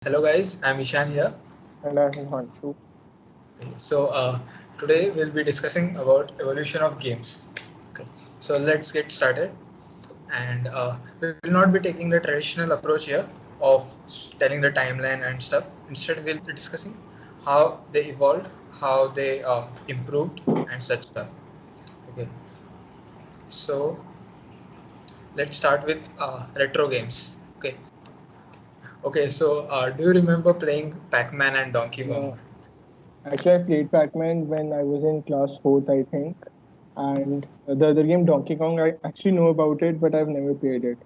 Hello guys, I'm Ishan here. And I'm Himanshu. So today we'll be discussing about evolution of games. Okay, so let's get started. And we will not be taking the traditional approach here of telling the timeline and stuff. Instead, we'll be discussing how they evolved, how they improved, and such stuff. Okay, so let's start with retro games. Okay, so do you remember playing Pac-Man and Donkey Yeah, Kong? actually, I played Pac-Man when I was in class fourth, I think. And the other game, Donkey Kong, I actually know about it, but I've never played it.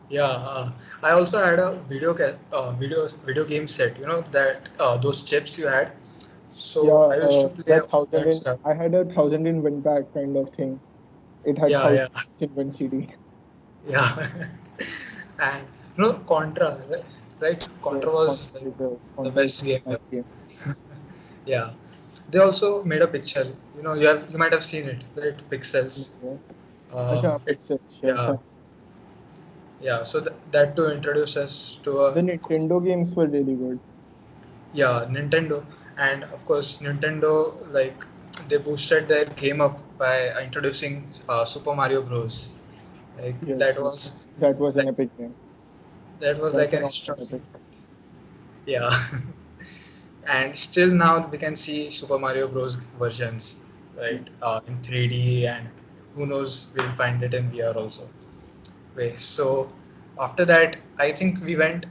Yeah, I also had a video game set. You know that those chips you had. So Yeah, I used to play that all thousand that in stuff. I had a thousand in one pack kind of thing. It had Yeah, thousand yeah, in one CD. yeah. And Contra, right? Right? Contra Yes, was Contra like is a the Contra is best a game nice ever. game. Yeah. They also made a picture. You might have seen it, right? Pixels. Yeah. Acha, It's Pixels, yes. yeah, yeah. So that to introduce us to a The Nintendo games were really good. yeah, Nintendo, and of course Nintendo, like, they boosted their game up by introducing Super Mario Bros. Like Yes, that yes. was That was an like epic game. that was like That's an an awesome historical epic. moment. Yeah, and still now we can see Super Mario Bros. Versions, right, in 3D, and who knows, we'll find it in VR also. Way so after that, I think we went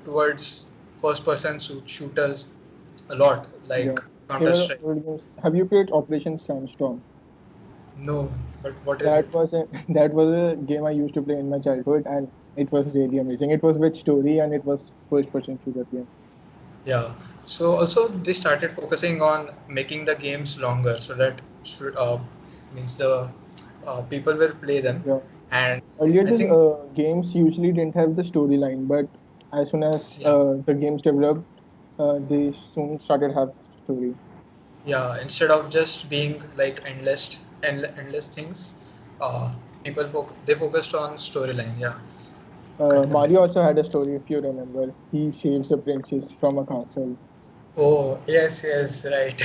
towards first-person shooters a lot, like Yeah. They Counter were Strike. old games. Have you played Operation Sandstorm? No, but what is That it? was a that was a game I used to play in my childhood, and it was really amazing. It was with story, and it was first person shooter game. Yeah. So also they started focusing on making the games longer so that means the people will play them. Yeah. And Earlier, I the think games usually didn't have the storyline, but as soon as yeah, the games developed, they soon started have story. yeah. Instead of just being like endless things, uh, they focused on storyline. Yeah. Continue. Mario also had a story, if you remember. He saves a princess from a castle. Oh yes, yes, right.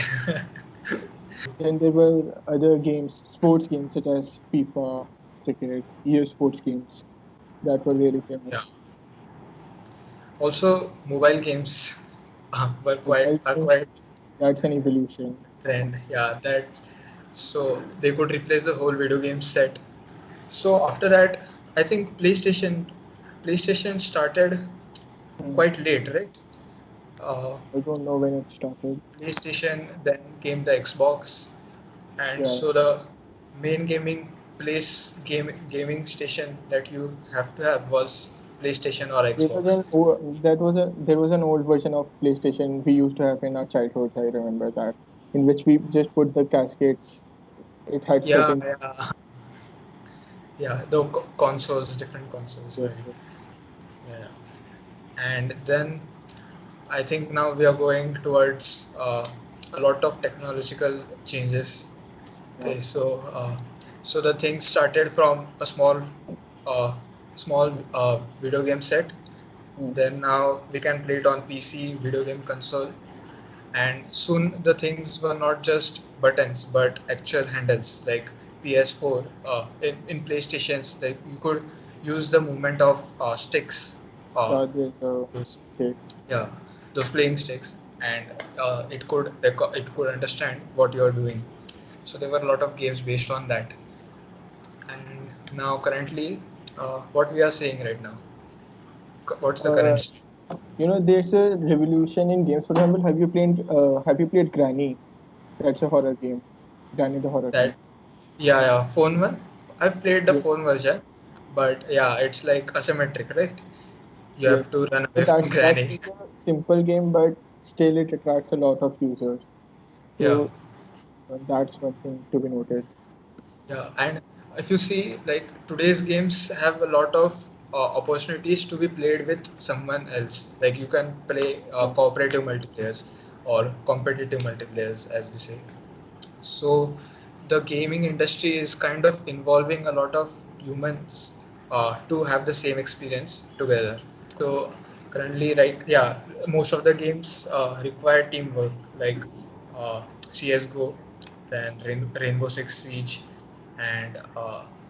Then there were other games, sports games such as FIFA, cricket, EA sports games that were really Yeah. famous. Also, mobile games were quite Mobile are games, quite that's an evolution. trend. Yeah, that so they could replace the whole video game set. So after that, I think PlayStation started Hmm. quite late, right? Uh, I don't know when it started. PlayStation, then came the Xbox, and Yeah, so the main gaming station that you have to have was PlayStation or Xbox. there was an old version of PlayStation we used to have in our childhood. I remember that, in which we just put the cascades. It had Yeah, certain. yeah, yeah. The consoles, different consoles, Yes, right? yes. Yeah, and then I think now we are going towards a lot of technological changes. Yeah. So the thing started from a uh, small video game set. Hmm. Then now we can play it on PC, video game console, and soon the things were not just buttons but actual handles like PS4. In PlayStations, like you could use the movement of sticks. Uh, There's a those, stick. yeah, those playing sticks, and it could understand what you are doing. So there were a lot of games based on that. And now currently, what we are seeing right now, what's the Uh, current state? there's a revolution in games. For example, have you played Granny? That's a horror game. Granny the horror game. That yeah, phone one. I've played the Yes, phone version, but yeah, it's like asymmetric, right? You have yes. to run away But from that Granny. is a simple game, but still it attracts a lot of users. Yeah, So that's one thing to be noted. yeah, and if you see, like, today's games have a lot of opportunities to be played with someone else. Like you can play Yeah. cooperative multiplayers or competitive multiplayers, as they say. So the gaming industry is kind of involving a lot of humans to have the same experience together. So currently, like, yeah, most of the games require teamwork, like uh, CS:GO, then Rainbow Six Siege, and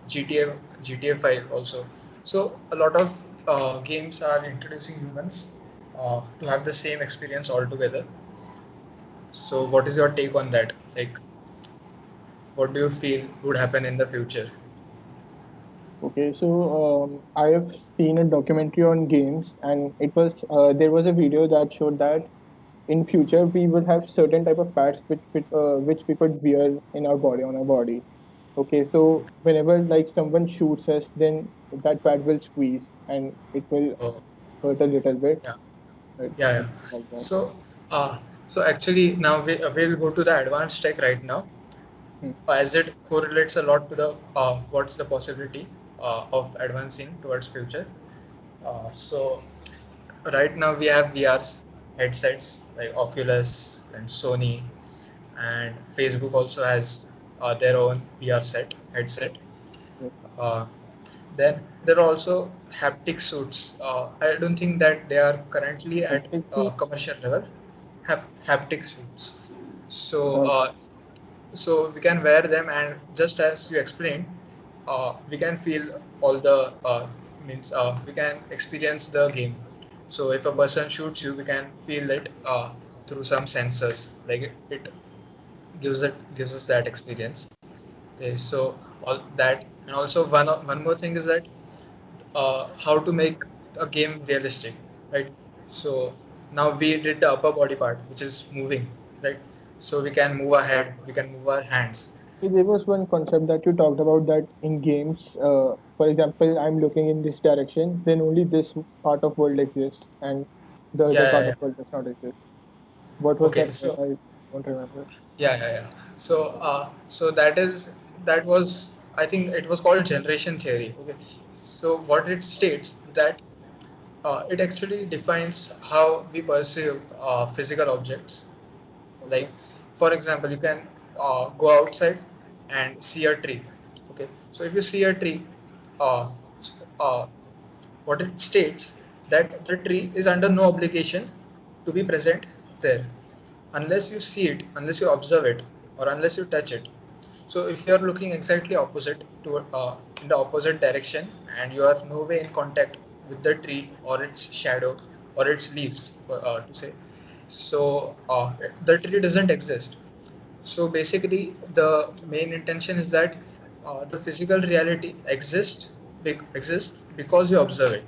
GTA 5 also. So a lot of games are introducing humans to have the same experience altogether. So what is your take on that? Like, what do you feel would happen in the future? Okay, so I have seen a documentary on games, and it was there was a video that showed that in future we will have certain type of pads which we could wear in our body on our body. Okay, so whenever like someone shoots us, then that pad will squeeze and it will Oh, hurt a little bit. yeah. Right? Yeah, yeah. Something like that. So, actually, now we'll go to the advanced tech right now, Hmm. as it correlates a lot to the what's the possibility of advancing towards future. So, right now we have VRs headsets like Oculus and Sony, and Facebook also has their own VR set headset. Yes. Uh, then there are also haptic suits. I don't think that they are currently at Hectic suit. commercial level. Haptic suits. So Uh, we can wear them, and just as you explained, we can feel all the means we can experience the game. So if a person shoots you, we can feel it through some sensors. Like it gives us that experience. Okay, so all that, and also one more thing is that how to make a game realistic, right? So now we did the upper body part, which is moving, right? So we can move our head, we can move our hands. there was one concept that you talked about that in games, for example, I'm looking in this direction, then only this part of world exists, and the Yeah, other yeah, part of yeah. world does not exist. What was Okay, that part? so I don't remember. yeah, yeah, yeah. So that was, I think it was called generation theory. Okay, so what it states that it actually defines how we perceive physical objects. Okay. Like, for example, you can go outside and see a tree. Okay, so if you see a tree, uh, uh, what it states that the tree is under no obligation to be present there unless you see it, unless you observe it, or unless you touch it. So if you are looking exactly opposite to in the opposite direction, and you are no way in contact with the tree or its shadow or its leaves, to say, so the tree doesn't exist. So basically, the main intention is that the physical reality exists because you observe it.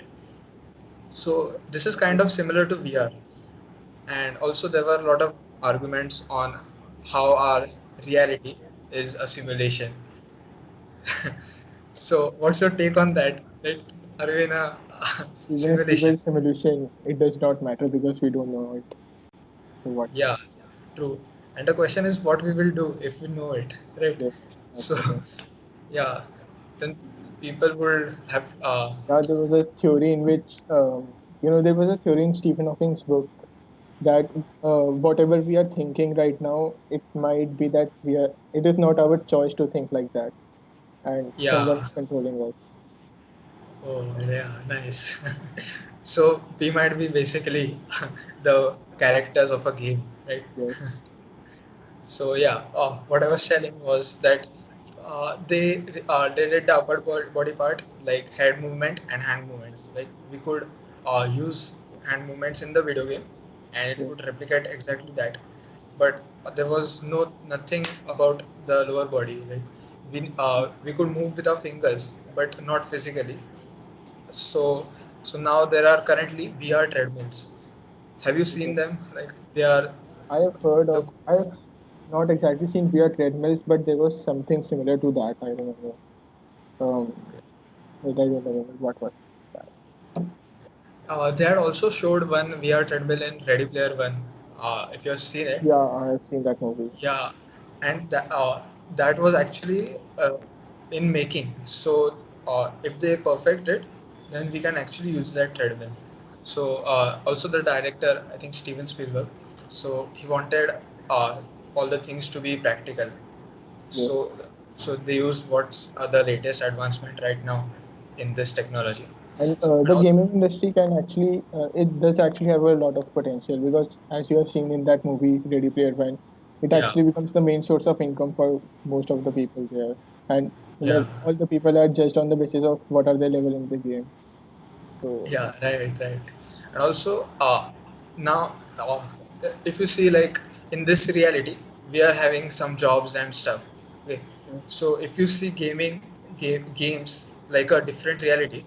So this is kind of similar to VR, and also there were a lot of arguments on how our reality is a simulation. So what's your take on that? That are we in a Even if we simulation? build simulation, it does not matter because we don't know it. So what? Yeah, true. And the question is what we will do if we know it, right? Yes, that's So the thing. yeah, then people would have Yeah, there was a theory in which, there was a theory in Stephen Hawking's book that whatever we are thinking right now, it might be that it is not our choice to think like that, and someone yeah. is controlling us. Oh yeah, nice. So we might be basically the characters of a game, right? Yes. So yeah, what I was telling was that they did the upper body part, like head movement and hand movements. Like we could use hand movements in the video game, and it Yes. would replicate exactly that. But there was nothing about the lower body. Like we could move with our fingers, but not physically. So now there are currently VR treadmills. Have you seen Yes. them? Like they are I have heard the of. I have not exactly seen VR treadmills, but there was something similar to that. I remember. Um, but I don't remember what was that. They had also showed one VR treadmill in Ready Player One. If you have seen it, Yeah, I have seen that movie. yeah, and that was actually in making. So if they perfect it, then we can actually use that treadmill. So also the director, I think Steven Spielberg. So he wanted uh, all the things to be practical. Yes. So they use what's the latest advancement right now in this technology. And And the gaming industry can actually, it does actually have a lot of potential because, as you have seen in that movie, Ready Player One, it yeah, actually becomes the main source of income for most of the people there. And yeah, like all the people are judged on the basis of what are their level in the game. So, yeah, right, right. And also, now, if you see, like, in this reality, we are having some jobs and stuff. Okay, yeah, so if you see games like a different reality,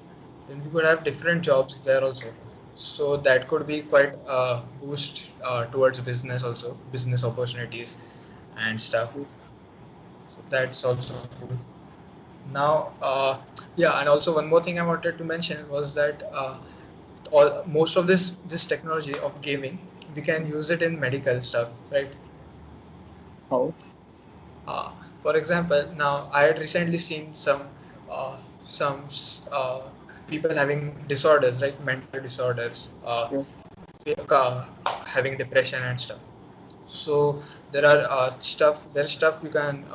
then we could have different jobs there also. So that could be quite a boost towards business also, business opportunities and stuff. So that's also cool. Now, yeah, and also one more thing I wanted to mention was that most of this technology of gaming, we can use it in medical stuff, right? how? Uh, for example, now I had recently seen uh, some uh, people having disorders, right? Mental disorders, Yeah, having depression and stuff. So there are there's stuff you can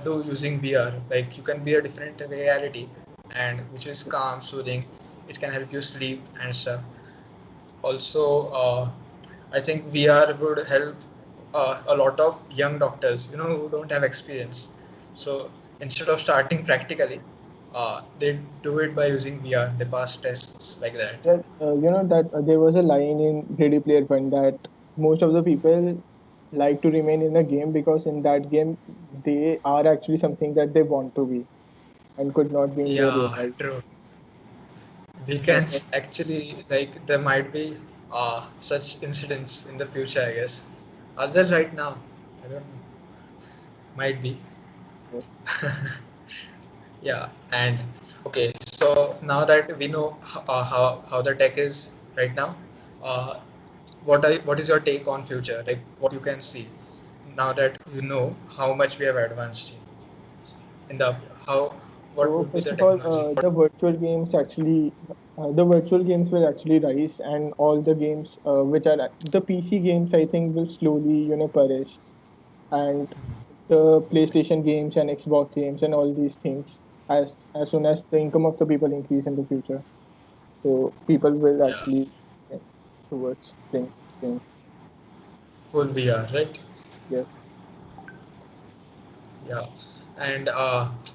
do using VR. Like you can be a different reality, and which is calm, soothing. It can help you sleep and stuff. Also, I think VR would help a lot of young doctors, who don't have experience. So instead of starting practically, they do it by using VR. They pass tests like that. yeah. You know that there was a line in Ready Player One that most of the people like to remain in a game because in that game they are actually something that they want to be and could not be in their real Yeah, life. true. We So, can actually, like, there might be such incidents in the future, I guess. Are there right now? I don't know. Might be. Yeah, and okay, so now that we know how the tech is right now, uh, what is your take on future? Like what you can see now that you know how much we have advanced in the how what so would be first the of all, technology? the virtual games will actually rise, and all the games which are the PC games, I think, will slowly, perish, and the PlayStation games and Xbox games and all these things, as soon as the income of the people increase in the future, so people will Yeah, actually get towards playing games. full VR, right? Yes. Yeah. And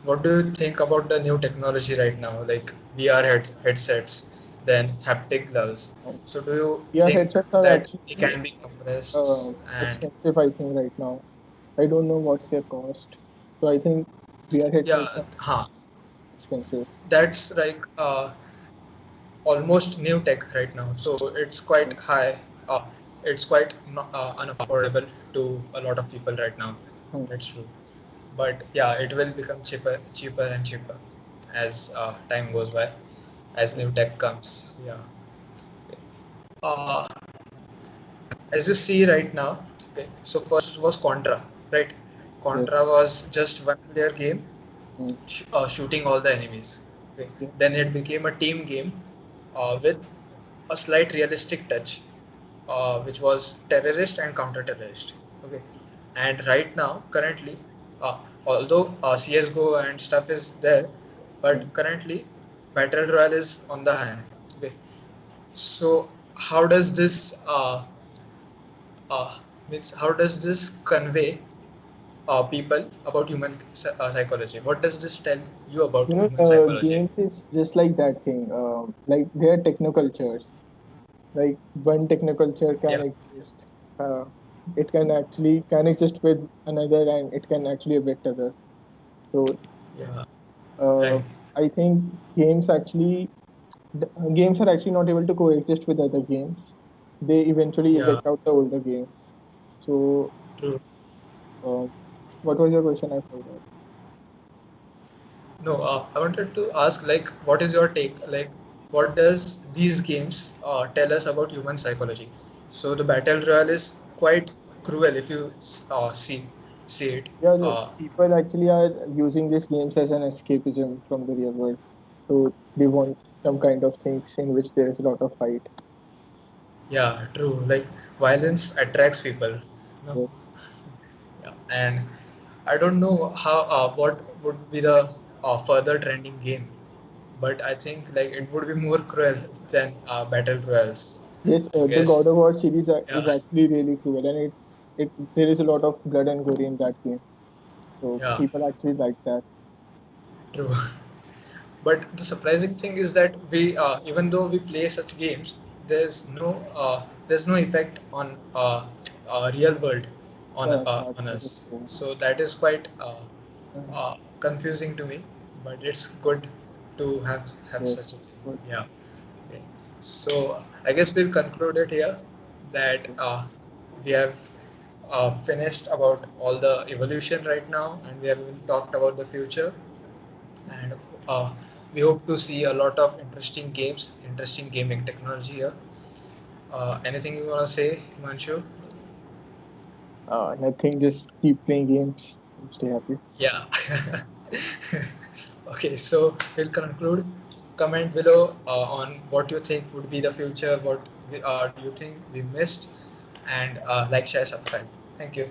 what do you think about the new technology right now, like VR headsets, then haptic gloves? Um, So do you VR think headsets are that actually it can be compressed and expensive, I think, right now. I don't know what's their cost. So I think VR headsets yeah, are huh? expensive. That's like almost new tech right now. So it's quite Yeah. high. It's quite unaffordable to a lot of people right now. Hmm. That's true. But yeah, it will become cheaper and cheaper as time goes by, as Yeah. new tech comes. Yeah. Uh, as you see right now, okay. So first was Contra, right? Yes. Contra was just one player game, Hmm. shooting all the enemies. Okay. Yeah. Then it became a team game with a slight realistic touch, which was terrorist and counter-terrorist. Okay, and right now, currently, although CS:GO and stuff is there, but Hmm. currently, Battle Royale is on the high. Okay, so how does this uh, how does this convey people about human psychology? What does this tell you about human psychology? Games is just like that thing. Like they are technocultures. Like one technoculture Yeah, can exist. Uh, it can exist with another, and it can actually affect other. So yeah, uh, right. I think games are actually not able to coexist with other games. They eventually Yeah, evict out the older games. So, true. um, what was your question? I forgot. No, I wanted to ask, like, what is your take? Like, what does these games tell us about human psychology? So the battle royale is quite cruel if you see it. Yeah, the Uh, people actually are using these games as an escapism from the real world. So they want some kind of things in which there is a lot of fight. yeah, true. Like, violence attracts people. No, Yes. yeah, and I don't know how what would be the further trending game. but I think like it would be more cruel than battle royals. Yes, I the God guess. of War series Yeah, is actually really cruel, and it there is a lot of blood and gore in that game. So yeah, people actually like that. true. But the surprising thing is that we, even though we play such games, there's no effect on real world on That is us. true. So that is quite Mm, confusing to me. But it's good to have yes, such a thing. good. Yeah. Okay. So I guess we'll conclude it here that we have finished about all the evolution right now, and we have even talked about the future, and we hope to see a lot of interesting games, interesting gaming technology here. Anything you want to say, Himanshu? Nothing. Just keep playing games and stay happy. Yeah. Okay, so we'll conclude. Comment below on what you think would be the future, what do you think we missed, and like, share, subscribe. Thank you.